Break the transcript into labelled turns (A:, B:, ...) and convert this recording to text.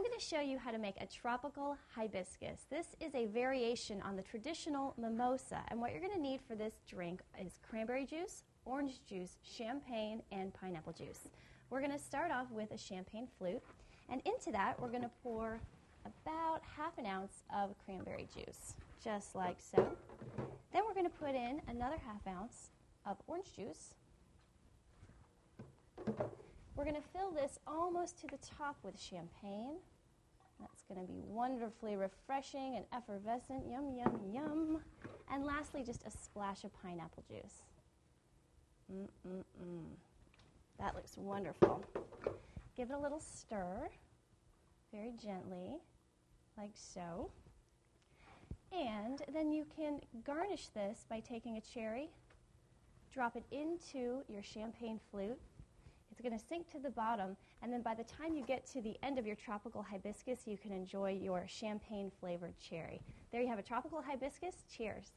A: I'm going to show you how to make a tropical hibiscus. This is a variation on the traditional mimosa, and what you're going to need for this drink is cranberry juice, orange juice, champagne, and pineapple juice. We're going to start off with a champagne flute, and into that we're going to pour about ½ an ounce of cranberry juice, just like so. Then we're going to put in another ½ ounce of orange juice. We're going to fill this almost to the top with champagne. That's going to be wonderfully refreshing and effervescent. Yum, yum, yum. And lastly, just a splash of pineapple juice. That looks wonderful. Give it a little stir, very gently, like so. And then you can garnish this by taking a cherry, drop it into your champagne flute. It's going to sink to the bottom, and then by the time you get to the end of your tropical hibiscus, you can enjoy your champagne-flavored cherry. There you have a tropical hibiscus. Cheers.